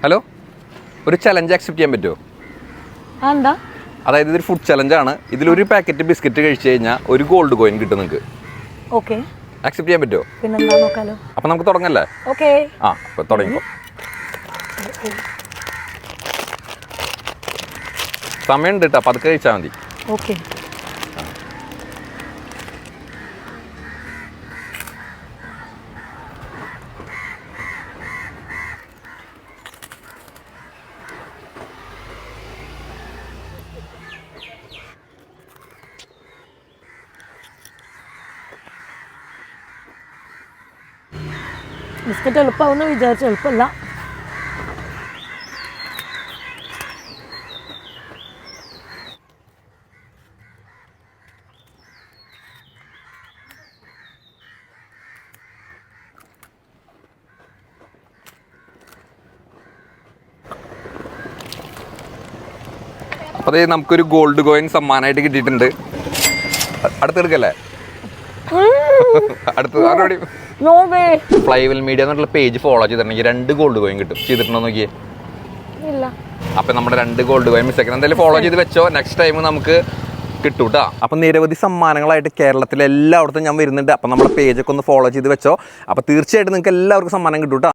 Hello, ഒരു challenge accept ചെയ്യാൻ പറ്റുമോ? എന്താ? അതായത് ഇതൊരു ഫുഡ് ചലഞ്ചാണ്. ഇതിലൊരു പാക്കറ്റ് ബിസ്ക്കറ്റ് കഴിച്ചു കഴിഞ്ഞാൽ ഒരു ഗോൾഡ് കോയിൻ കിട്ടും നിങ്ങൾക്ക്. ഓക്കെ, ആക്സെപ്റ്റ് ചെയ്യാൻ പറ്റുമോ? പിന്നെന്താ, നോക്കാലോ. അപ്പം നമുക്ക് തുടങ്ങല്ലേ? ഓക്കെ, അപ്പോൾ തുടങ്ങിക്കോ. സമയമുണ്ട് കേട്ടോ, പതുക്കെ കഴിച്ചാൽ മതി. ഓക്കെ. ബിസ്ക്കറ്റ് എളുപ്പമാവുമെന്ന് വിചാരിച്ചു, എളുപ്പമല്ല. അപ്പോൾ അതേ നമുക്കൊരു ഗോൾഡ് കോയിൻ സമ്മാനമായിട്ട് കിട്ടിയിട്ടുണ്ട്. അടുത്തെടുക്കല്ലേ? അടുത്ത ഫ്ലൈവെൽ മീഡിയ എന്നുള്ള പേജ് ഫോളോ ചെയ്തിട്ടുണ്ടെങ്കിൽ 2 ഗോൾഡ് കോയിൻ കിട്ടും. ചെയ്തിട്ടുണ്ടോ നോക്കിയേ? ഇല്ല. അപ്പം നമ്മുടെ 2 ഗോൾഡ് കോയിൻ മിസ് ആക്കണം. എന്തായാലും ഫോളോ ചെയ്ത് വെച്ചോ, നെക്സ്റ്റ് ടൈം നമുക്ക് കിട്ടും കേട്ടോ. അപ്പം നിരവധി സമ്മാനങ്ങളായിട്ട് കേരളത്തിലെ എല്ലായിടത്തും ഞാൻ വരുന്നുണ്ട്. അപ്പം നമ്മുടെ പേജൊക്കെ ഒന്ന് ഫോളോ ചെയ്ത് വെച്ചോ. അപ്പം തീർച്ചയായിട്ടും നിങ്ങൾക്ക് എല്ലാവർക്കും സമ്മാനം കിട്ടും കേട്ടോ.